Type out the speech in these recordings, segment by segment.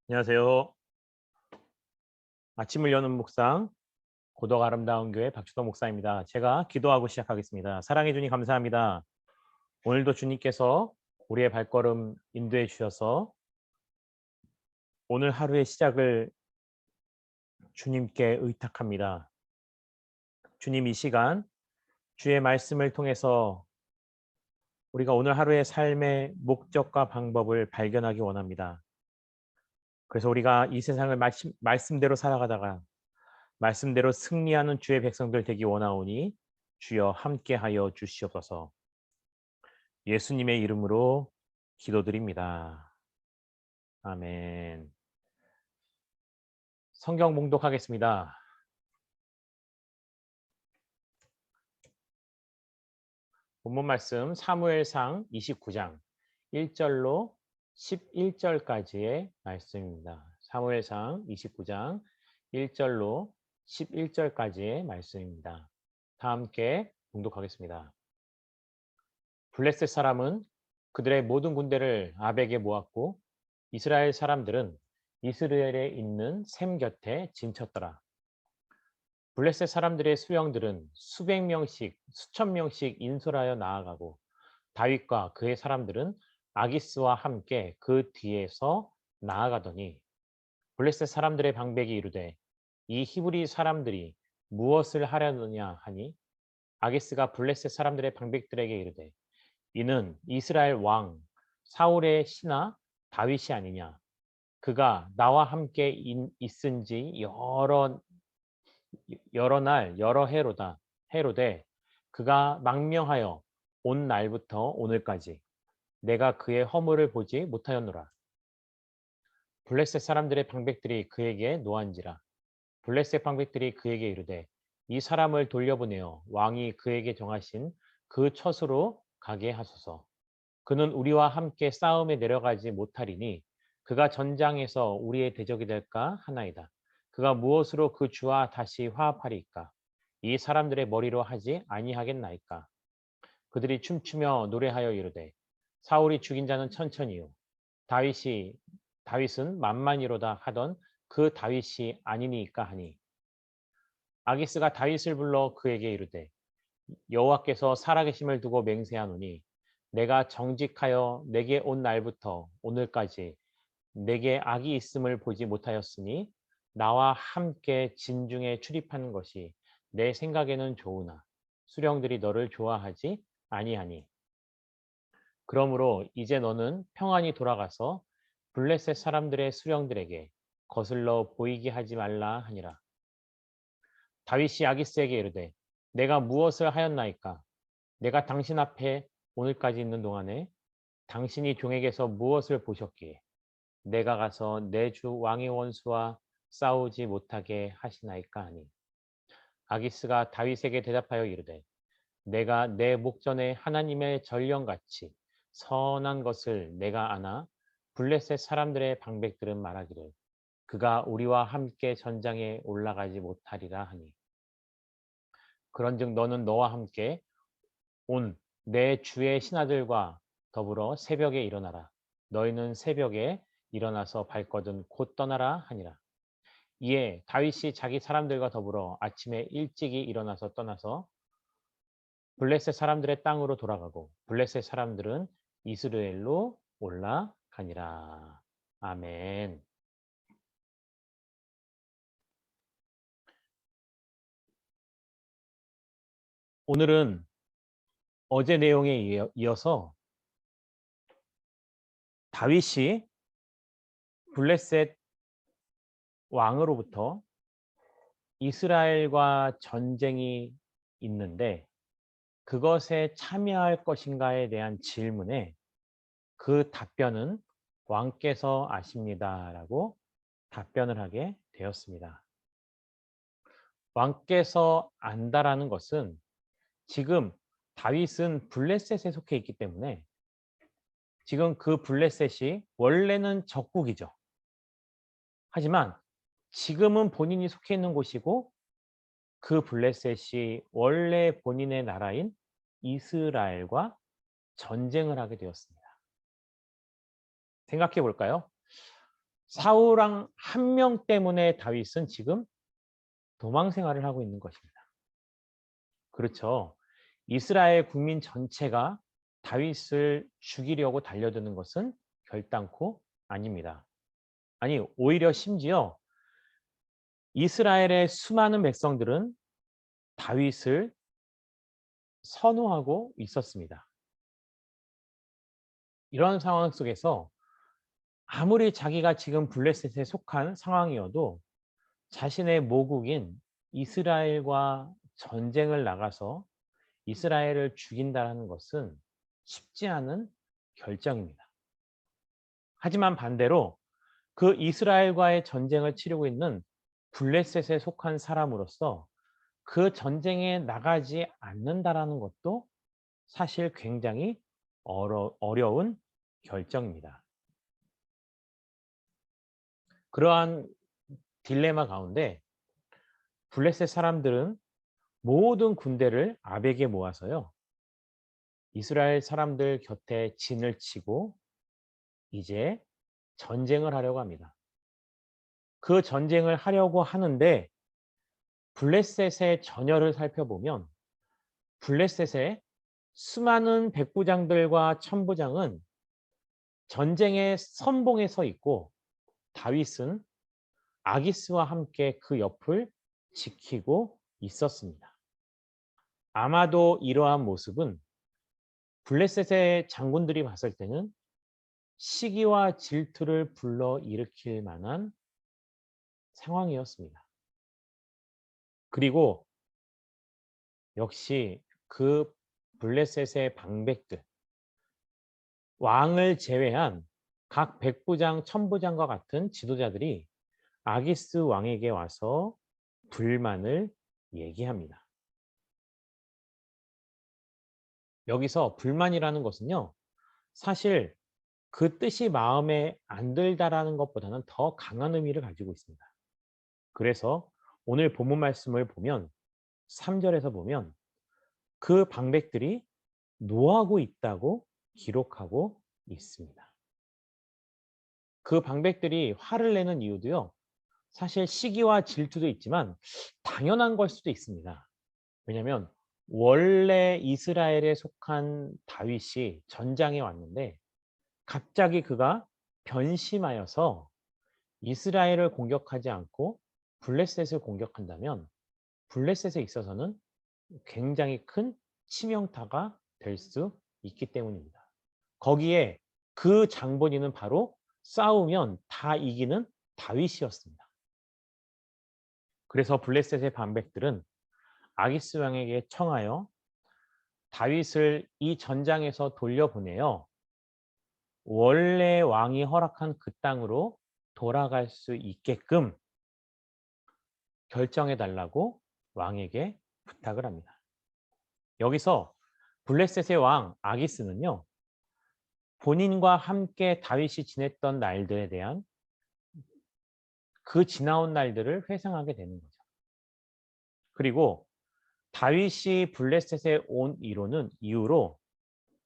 안녕하세요. 아침을 여는 묵상, 고독 아름다운 교회 박주도 목사입니다. 제가 기도하고 시작하겠습니다. 사랑해 주님 감사합니다. 오늘도 주님께서 우리의 발걸음 인도해 주셔서 오늘 하루의 시작을 주님께 의탁합니다. 주님, 이 시간 주의 말씀을 통해서 우리가 오늘 하루의 삶의 목적과 방법을 발견하기 원합니다. 그래서 우리가 이 세상을 말씀대로 살아가다가 말씀대로 승리하는 주의 백성들 되기 원하오니 주여 함께하여 주시옵소서. 예수님의 이름으로 기도드립니다. 아멘. 성경 봉독하겠습니다. 본문 말씀 사무엘상 29장 1절로 11절까지의 말씀입니다. 사무엘상 29장 1절로 11절까지의 말씀입니다. 다 함께 봉독하겠습니다. 블레셋 사람은 그들의 모든 군대를 아벡에 모았고 이스라엘 사람들은 이스라엘에 있는 셈 곁에 진쳤더라. 블레셋 사람들의 수령들은 수백 명씩 수천 명씩 인솔하여 나아가고 다윗과 그의 사람들은 아기스와 함께 그 뒤에서 나아가더니 블레셋 사람들의 방백이 이르되 이 히브리 사람들이 무엇을 하려느냐 하니 아기스가 블레셋 사람들의 방백들에게 이르되 이는 이스라엘 왕 사울의 신하 다윗이 아니냐. 그가 나와 함께 있은 지 여러 날 여러 해로되 그가 망명하여 온 날부터 오늘까지 내가 그의 허물을 보지 못하였노라. 블레셋 사람들의 방백들이 그에게 노한지라. 블레셋 방백들이 그에게 이르되 이 사람을 돌려보내어 왕이 그에게 정하신 그 처소로 가게 하소서. 그는 우리와 함께 싸움에 내려가지 못하리니 그가 전장에서 우리의 대적이 될까 하나이다. 그가 무엇으로 그 주와 다시 화합하리이까? 이 사람들의 머리로 하지 아니하겠나이까? 그들이 춤추며 노래하여 이르되 사울이 죽인 자는 천천히요 다윗이 다윗은 만만이로다 하던 그 다윗이 아니니까 하니 아기스가 다윗을 불러 그에게 이르되 여호와께서 살아계심을 두고 맹세하노니 내가 정직하여 내게 온 날부터 오늘까지 내게 악이 있음을 보지 못하였으니 나와 함께 진중에 출입하는 것이 내 생각에는 좋으나 수령들이 너를 좋아하지 아니하니 그러므로 이제 너는 평안히 돌아가서 블레셋 사람들의 수령들에게 거슬러 보이게 하지 말라 하니라. 다윗이 아기스에게 이르되 내가 무엇을 하였나이까? 내가 당신 앞에 오늘까지 있는 동안에 당신이 종에게서 무엇을 보셨기에 내가 가서 내 주 왕의 원수와 싸우지 못하게 하시나이까 하니 아기스가 다윗에게 대답하여 이르되 내가 내 목전에 하나님의 전령같이 선한 것을 내가 아나 블레셋 사람들의 방백들은 말하기를 그가 우리와 함께 전장에 올라가지 못하리라 하니 그런즉 너는 너와 함께 온 내 주의 신하들과 더불어 새벽에 일어나라. 너희는 새벽에 일어나서 발거든 곧 떠나라 하니라. 이에 다윗이 자기 사람들과 더불어 아침에 일찍이 일어나서 떠나서 블레셋 사람들의 땅으로 돌아가고 블레셋 사람들은 이스라엘로 올라가니라. 아멘. 오늘은 어제 내용에 이어서 다윗이 블레셋 왕으로부터 이스라엘과 전쟁이 있는데 그것에 참여할 것인가에 대한 질문에 그 답변은 왕께서 아십니다라고 답변을 하게 되었습니다. 왕께서 안다라는 것은 지금 다윗은 블레셋에 속해 있기 때문에 지금 그 블레셋이 원래는 적국이죠. 하지만 지금은 본인이 속해 있는 곳이고 그 블레셋이 원래 본인의 나라인 이스라엘과 전쟁을 하게 되었습니다. 생각해 볼까요? 사울왕 한 명 때문에 다윗은 지금 도망 생활을 하고 있는 것입니다. 그렇죠. 이스라엘 국민 전체가 다윗을 죽이려고 달려드는 것은 결단코 아닙니다. 아니, 오히려 심지어 이스라엘의 수많은 백성들은 다윗을 선호하고 있었습니다. 이런 상황 속에서 아무리 자기가 지금 블레셋에 속한 상황이어도 자신의 모국인 이스라엘과 전쟁을 나가서 이스라엘을 죽인다는 것은 쉽지 않은 결정입니다. 하지만 반대로 그 이스라엘과의 전쟁을 치르고 있는 블레셋에 속한 사람으로서 그 전쟁에 나가지 않는다라는 것도 사실 굉장히 어려운 결정입니다. 그러한 딜레마 가운데 블레셋 사람들은 모든 군대를 아벡에 모아서요. 이스라엘 사람들 곁에 진을 치고 이제 전쟁을 하려고 합니다. 그 전쟁을 하려고 하는데 블레셋의 전열을 살펴보면 블레셋의 수많은 백부장들과 천부장은 전쟁의 선봉에 서 있고 다윗은 아기스와 함께 그 옆을 지키고 있었습니다. 아마도 이러한 모습은 블레셋의 장군들이 봤을 때는 시기와 질투를 불러일으킬 만한 상황이었습니다. 그리고 역시 그 블레셋의 방백들, 왕을 제외한 각 백부장, 천부장과 같은 지도자들이 아기스 왕에게 와서 불만을 얘기합니다. 여기서 불만이라는 것은요, 사실 그 뜻이 마음에 안 들다라는 것보다는 더 강한 의미를 가지고 있습니다. 그래서 오늘 본문 말씀을 보면 3절에서 보면 그 방백들이 노하고 있다고 기록하고 있습니다. 그 방백들이 화를 내는 이유도요. 사실 시기와 질투도 있지만 당연한 걸 수도 있습니다. 왜냐하면 원래 이스라엘에 속한 다윗이 전장에 왔는데 갑자기 그가 변심하여서 이스라엘을 공격하지 않고 블레셋을 공격한다면 블레셋에 있어서는 굉장히 큰 치명타가 될 수 있기 때문입니다. 거기에 그 장본인은 바로 싸우면 다 이기는 다윗이었습니다. 그래서 블레셋의 반백들은 아기스 왕에게 청하여 다윗을 이 전장에서 돌려보내어 원래 왕이 허락한 그 땅으로 돌아갈 수 있게끔 결정해 달라고 왕에게 부탁을 합니다. 여기서 블레셋의 왕 아기스는요. 본인과 함께 다윗이 지냈던 날들에 대한 그 지나온 날들을 회상하게 되는 거죠. 그리고 다윗이 블레셋에 온 이후로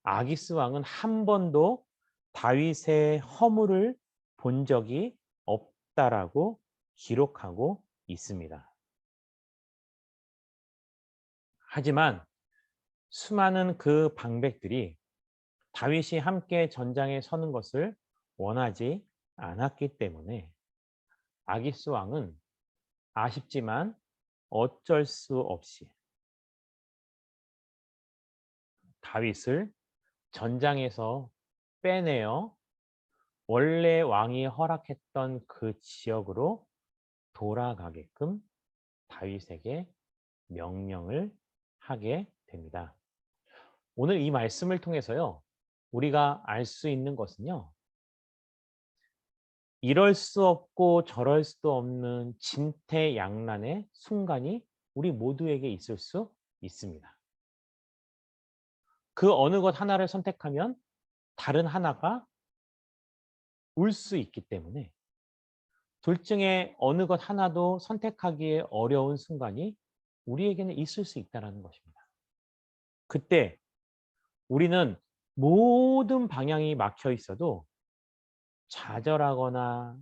아기스 왕은 한 번도 다윗의 허물을 본 적이 없다라고 기록하고 있습니다. 하지만 수많은 그 방백들이 다윗이 함께 전장에 서는 것을 원하지 않았기 때문에 아기스 왕은 아쉽지만 어쩔 수 없이 다윗을 전장에서 빼내어 원래 왕이 허락했던 그 지역으로 돌아가게끔 다윗에게 명령을 하게 됩니다. 오늘 이 말씀을 통해서요. 우리가 알 수 있는 것은요. 이럴 수 없고 저럴 수도 없는 진퇴양난의 순간이 우리 모두에게 있을 수 있습니다. 그 어느 것 하나를 선택하면 다른 하나가 올 수 있기 때문에 둘 중에 어느 것 하나도 선택하기에 어려운 순간이 우리에게는 있을 수 있다는 것입니다. 그때 우리는 모든 방향이 막혀 있어도 좌절하거나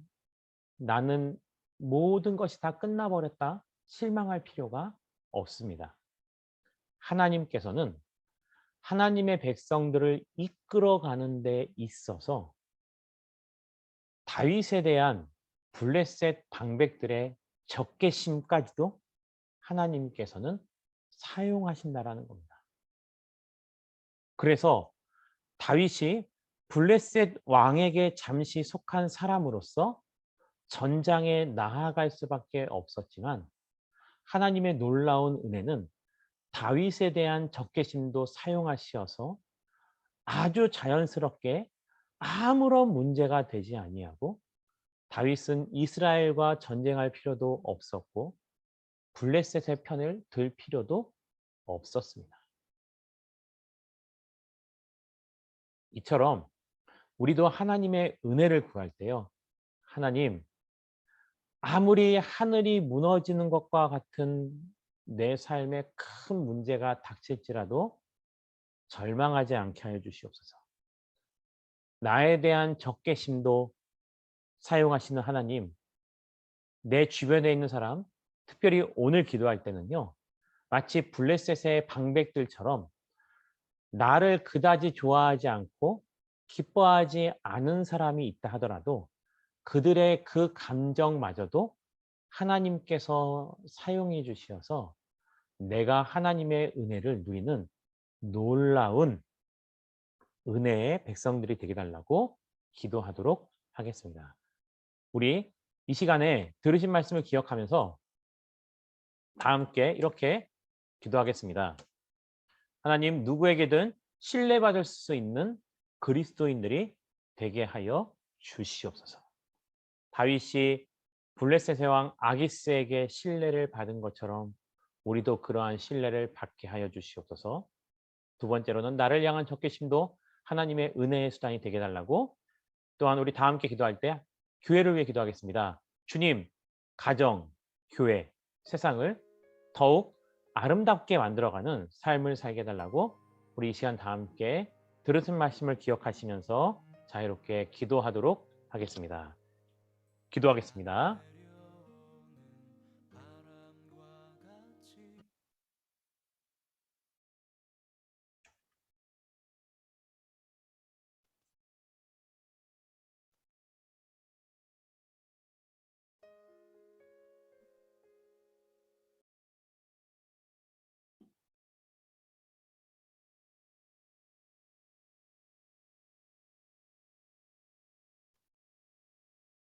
나는 모든 것이 다 끝나버렸다. 실망할 필요가 없습니다. 하나님께서는 하나님의 백성들을 이끌어가는 데 있어서 다윗에 대한 블레셋 방백들의 적개심까지도 하나님께서는 사용하신다라는 겁니다. 그래서 다윗이 블레셋 왕에게 잠시 속한 사람으로서 전장에 나아갈 수밖에 없었지만 하나님의 놀라운 은혜는 다윗에 대한 적개심도 사용하시어서 아주 자연스럽게 아무런 문제가 되지 아니하고 다윗은 이스라엘과 전쟁할 필요도 없었고 블레셋의 편을 들 필요도 없었습니다. 이처럼 우리도 하나님의 은혜를 구할 때요. 하나님, 아무리 하늘이 무너지는 것과 같은 내 삶에 큰 문제가 닥칠지라도 절망하지 않게 하여 주시옵소서. 나에 대한 적개심도 사용하시는 하나님, 내 주변에 있는 사람, 특별히 오늘 기도할 때는요. 마치 블레셋의 방백들처럼 나를 그다지 좋아하지 않고 기뻐하지 않은 사람이 있다 하더라도 그들의 그 감정마저도 하나님께서 사용해 주시어서 내가 하나님의 은혜를 누리는 놀라운 은혜의 백성들이 되게 달라고 기도하도록 하겠습니다. 우리 이 시간에 들으신 말씀을 기억하면서 다 함께 이렇게 기도하겠습니다. 하나님, 누구에게든 신뢰받을 수 있는 그리스도인들이 되게 하여 주시옵소서. 다윗이 블레셋의 왕 아기스에게 신뢰를 받은 것처럼 우리도 그러한 신뢰를 받게 하여 주시옵소서. 두 번째로는 나를 향한 적개심도 하나님의 은혜의 수단이 되게 달라고, 또한 우리 다 함께 기도할 때 교회를 위해 기도하겠습니다. 주님, 가정, 교회, 세상을 더욱 아름답게 만들어가는 삶을 살게 해달라고 우리 이 시간 다 함께 들으신 말씀을 기억하시면서 자유롭게 기도하도록 하겠습니다. 기도하겠습니다.